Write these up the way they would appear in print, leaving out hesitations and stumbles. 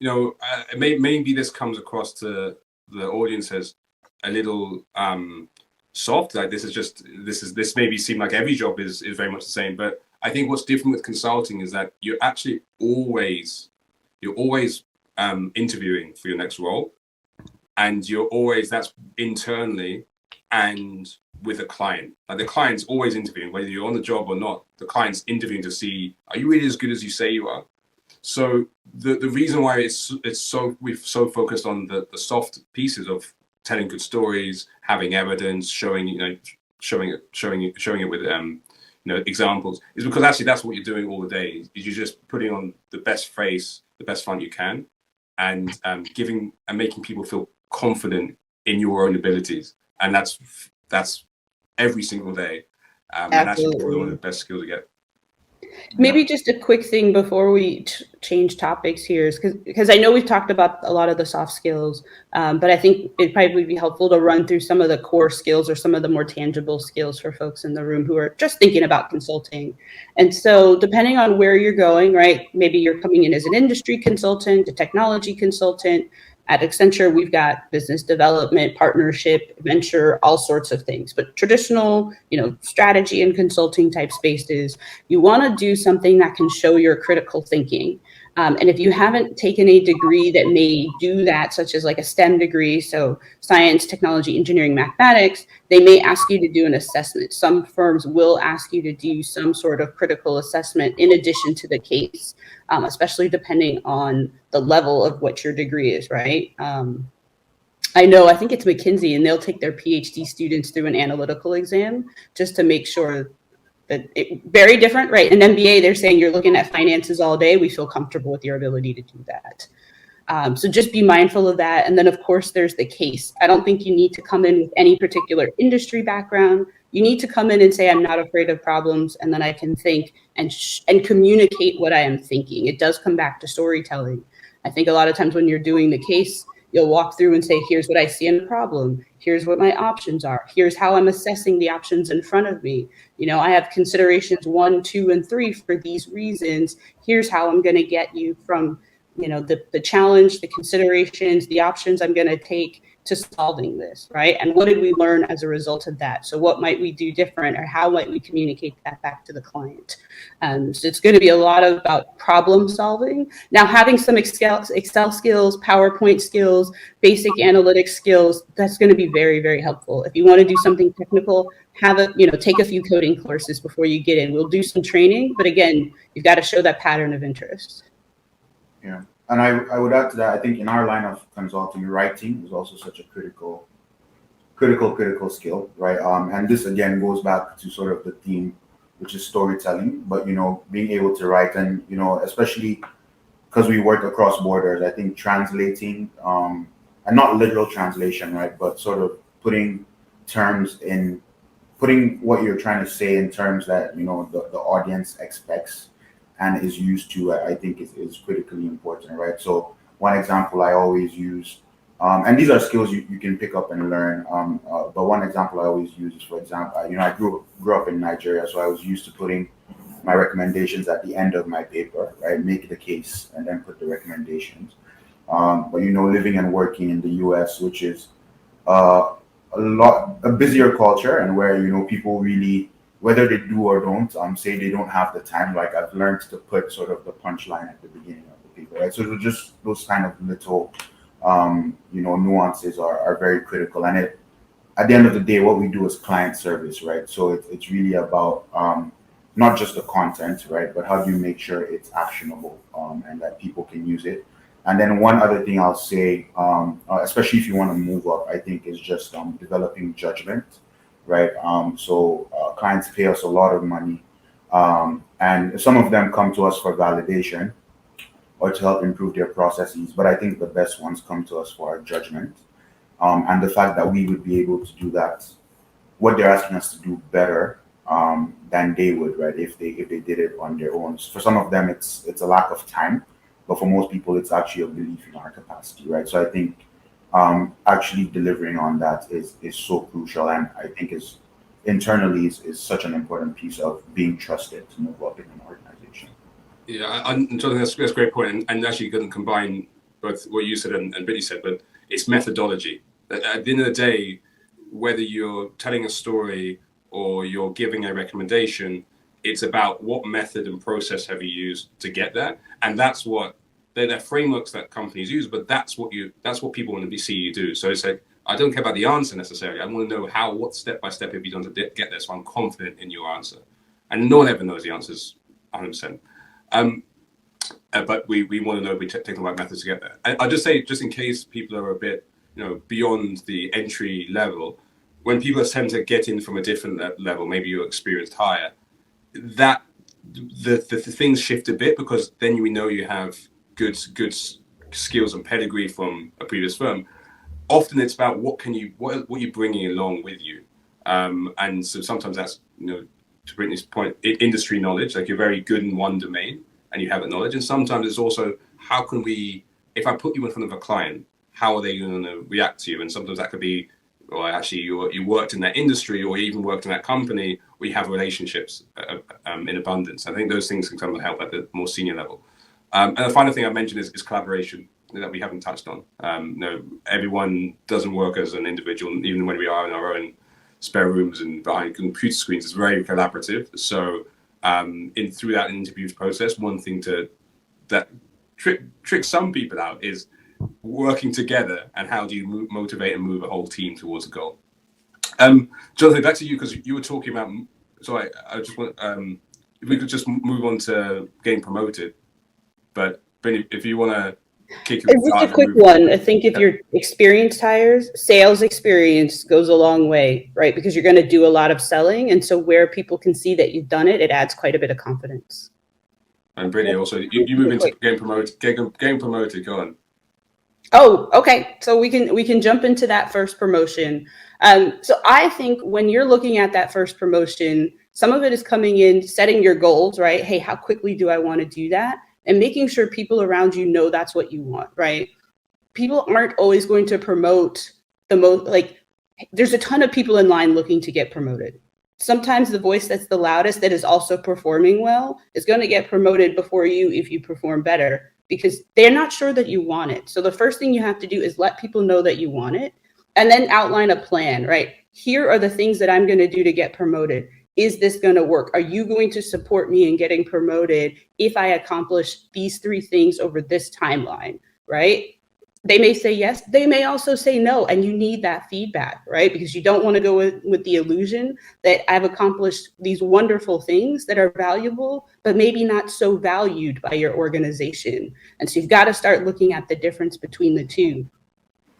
maybe this comes across to the audience as a little soft. Like this maybe seem like every job is very much the same, but I think what's different with consulting is that you're actually always interviewing for your next role, and that's internally and with a client. Like the client's always interviewing, whether you're on the job or not. The client's interviewing to see, are you really as good as you say you are? So the reason why we've so focused on the soft pieces of telling good stories, having evidence, showing it with examples, is because actually that's what you're doing all the day. Is you're just putting on the best face, the best front you can, and giving and making people feel confident in your own abilities, and that's every single day, and that's probably one of the best skills to get. Maybe just a quick thing before we change topics here, because I know we've talked about a lot of the soft skills, but I think it'd probably be helpful to run through some of the core skills or some of the more tangible skills for folks in the room who are just thinking about consulting. And so depending on where you're going, right, maybe you're coming in as an industry consultant, a technology consultant. At Accenture, we've got business development, partnership, venture, all sorts of things. But traditional, strategy and consulting type spaces, you want to do something that can show your critical thinking. And if you haven't taken a degree that may do that, such as like a STEM degree, so science, technology, engineering, mathematics, they may ask you to do an assessment. Some firms will ask you to do some sort of critical assessment in addition to the case, especially depending on the level of what your degree is, right? I think it's McKinsey, and they'll take their PhD students through an analytical exam just to make sure that very different, right? An MBA, they're saying you're looking at finances all day. We feel comfortable with your ability to do that. So just be mindful of that. And then, of course, there's the case. I don't think you need to come in with any particular industry background. You need to come in and say, I'm not afraid of problems, and then I can think and communicate what I am thinking. It does come back to storytelling. I think a lot of times when you're doing the case, you'll walk through and say, here's what I see in the problem. Here's what my options are. Here's how I'm assessing the options in front of me. I have considerations 1, 2, and 3 for these reasons. Here's how I'm going to get you from, the challenge, the considerations, the options I'm going to take to solving this, right? And what did we learn as a result of that? So what might we do different, or how might we communicate that back to the client? So it's going to be a lot about problem solving. Now, having some Excel skills, PowerPoint skills, basic analytics skills, that's going to be very, very helpful. If you want to do something technical, take a few coding courses before you get in. We'll do some training, but again, you've got to show that pattern of interest. Yeah. And I would add to that, I think in our line of consulting, writing is also such a critical skill, right? And this again goes back to sort of the theme, which is storytelling, but being able to write, and especially because we work across borders, I think translating, and not literal translation, right, but sort of putting what you're trying to say in terms that the audience expects and is used to, I think is critically important, right? So one example I always use, and these are skills you can pick up and learn, but one example I always use is, for example, I grew up in Nigeria, so I was used to putting my recommendations at the end of my paper, right? Make the case and then put the recommendations. But living and working in the US, which is a busier culture, and where people really, whether they do or don't, say they don't have the time. Like I've learned to put sort of the punchline at the beginning of the paper, right? So just those kind of little, nuances are very critical. And at the end of the day, what we do is client service, right? So it's really about not just the content, right? But how do you make sure it's actionable and that people can use it? And then one other thing I'll say, especially if you want to move up, I think is just developing judgment, right? So clients pay us a lot of money, and some of them come to us for validation or to help improve their processes. But I think the best ones come to us for our judgment, and the fact that we would be able to do that, what they're asking us to do better than they would, right? If they did it on their own. For some of them, it's a lack of time, but for most people, it's actually a belief in our capacity, right? So I think actually delivering on that is so crucial, and I think is internally is such an important piece of being trusted to move up in an organization. Yeah, and Jonathan, that's a great point, and actually going to combine both what you said and Britney said, but it's methodology. At the end of the day, whether you're telling a story or you're giving a recommendation, it's about what method and process have you used to get there. And that's what they're frameworks that companies use, but that's what people want to see you do. So it's like, I don't care about the answer necessarily. I want to know what step by step have you done to get there. So I'm confident in your answer. And no one ever knows the answers 100%. But we want to know we take the right methods to get there. I'll just say, just in case people are a bit, beyond the entry level, when people tend to get in from a different level, maybe you're experienced higher, that the things shift a bit, because then we know you have good skills and pedigree from a previous firm. Often it's about what you're bringing along with you, and so sometimes that's, to Brittany's point, industry knowledge, like you're very good in one domain and you have that knowledge. And sometimes it's also, how can we, if I put you in front of a client, how are they going to react to you? And sometimes that could be, well, actually you worked in that industry, or you even worked in that company, we have relationships in abundance. I think those things can come and help at the more senior level. And the final thing I mentioned is collaboration that we haven't touched on. Everyone doesn't work as an individual, even when we are in our own spare rooms and behind computer screens. It's very collaborative. So through that interview process, one thing that tricks some people out is working together, and how do you motivate and move a whole team towards a goal. Jonathan, back to you, because you were talking about, sorry, I just want, if we could just move on to getting promoted. But Benny, if you want to kick it. Just a quick one. I think if you're experienced hires, sales experience goes a long way, right? Because you're going to do a lot of selling. And so where people can see that you've done it, it adds quite a bit of confidence. And Britney, also, you move into getting promoted, go on. Oh, okay. So we can jump into that first promotion. So I think when you're looking at that first promotion, some of it is coming in, setting your goals, right? Hey, how quickly do I want to do that? And making sure people around you know that's what you want, right? People aren't always going to promote the most, like, there's a ton of people in line looking to get promoted. Sometimes the voice that's the loudest, that is also performing well, is going to get promoted before you if you perform better, because they're not sure that you want it. So the first thing you have to do is let people know that you want it, and then outline a plan, right? Here are the things that I'm going to do to get promoted. Is this going to work? Are you going to support me in getting promoted if I accomplish these 3 things over this timeline, right? They may say yes. They may also say no. And you need that feedback, right? Because you don't want to go with the illusion that I've accomplished these wonderful things that are valuable, but maybe not so valued by your organization. And so you've got to start looking at the difference between the two.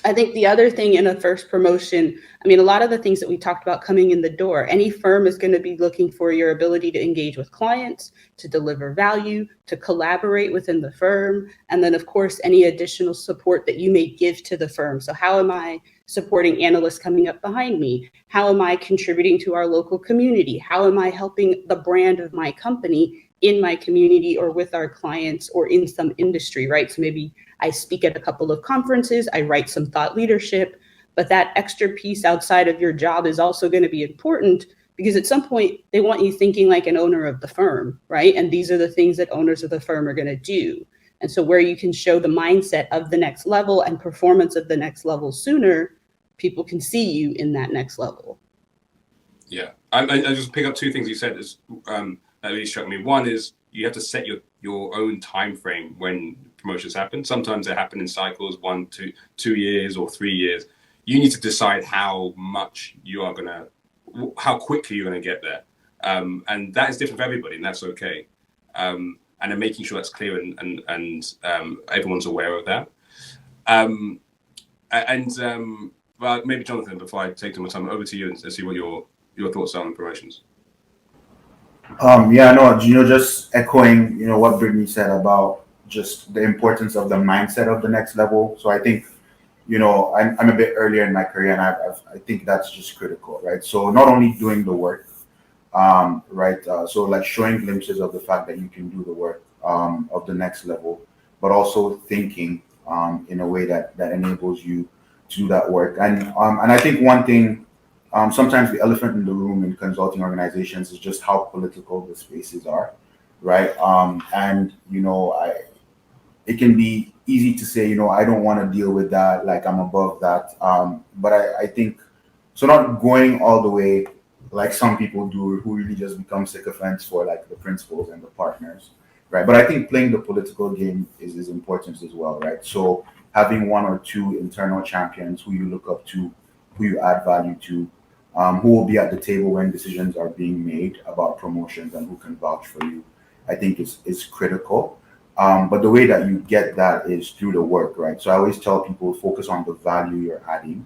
I think the other thing in a first promotion, I mean, a lot of the things that we talked about coming in the door, any firm is going to be looking for your ability to engage with clients, to deliver value, to collaborate within the firm, and then, of course, any additional support that you may give to the firm. So how am I supporting analysts coming up behind me? How am I contributing to our local community? How am I helping the brand of my company in my community or with our clients or in some industry, right? So maybe I speak at a couple of conferences, I write some thought leadership, but that extra piece outside of your job is also going to be important, because at some point they want you thinking like an owner of the firm, right? And these are the things that owners of the firm are going to do. And so where you can show the mindset of the next level and performance of the next level sooner, people can see you in that next level. Yeah, I just pick up 2 things you said is, that really struck me. One is you have to set your own time frame when promotions happen. Sometimes they happen in cycles, 1 to 2 years or 3 years. You need to decide how quickly you're going to get there. And that is different for everybody, and that's okay. And then making sure that's clear and everyone's aware of that. Well, maybe Jonathan, before I take too much time, over to you and see what your thoughts are on promotions. Just echoing, what Brittany said about just the importance of the mindset of the next level. So I think, I'm a bit earlier in my career, and I think that's just critical, right? So not only doing the work, right? So like showing glimpses of the fact that you can do the work of the next level, but also thinking in a way that enables you to do that work. And I think one thing, sometimes the elephant in the room in consulting organizations is just how political the spaces are, right? It can be easy to say, I don't want to deal with that, like I'm above that. But I think, so not going all the way like some people do who really just become sycophants for like the principals and the partners, right? But I think playing the political game is important as well, right? So having one or two internal champions who you look up to, who you add value to, who will be at the table when decisions are being made about promotions and who can vouch for you, I think is critical. But the way that you get that is through the work, right? So I always tell people focus on the value you're adding,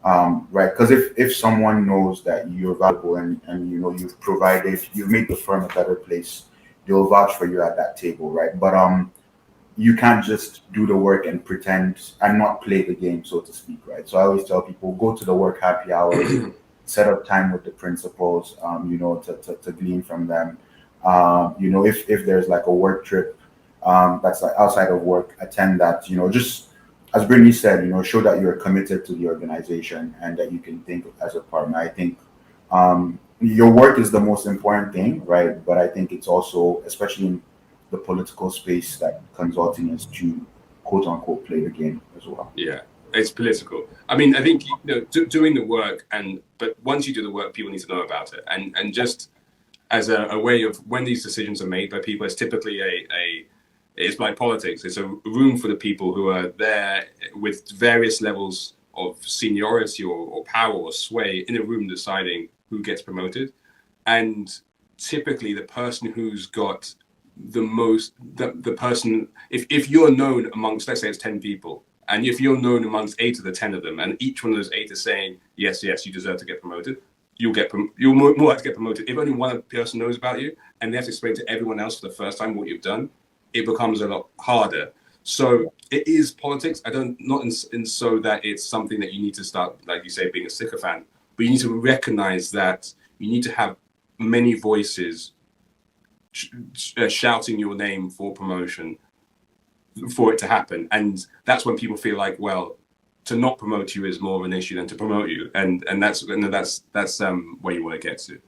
right? Because if someone knows that you're valuable and you've made the firm a better place, they'll vouch for you at that table, right? But you can't just do the work and pretend and not play the game, so to speak, right? So I always tell people go to the work happy hours, set up time with the principals, to glean from them. If there's like a work trip that's like outside of work, attend that. Just as Brittany said, show that you're committed to the organization and that you can think as a partner. I think your work is the most important thing, right? But I think it's also, especially in the political space, that consulting is to quote unquote play the game as well. Yeah, it's political. I mean, I think doing the work, but once you do the work, people need to know about it, and just as a way of when these decisions are made by people, it's typically it's like politics. It's a room for the people who are there with various levels of seniority or power or sway in a room deciding who gets promoted. And typically the person who's got the most, the person, if you're known amongst, let's say it's 10 people, and if you're known amongst 8 of the 10 of them, and each one of those 8 is saying, yes, you deserve to get promoted, you're more likely to get promoted. If only one person knows about you and they have to explain to everyone else for the first time what you've done, it becomes a lot harder. So it is politics. Not in so that it's something that you need to start, like you say, being a sycophant, but you need to recognize that you need to have many voices shouting your name for promotion for it to happen. And that's when people feel like, well, to not promote you is more of an issue than to promote you. And that's where you want to get to.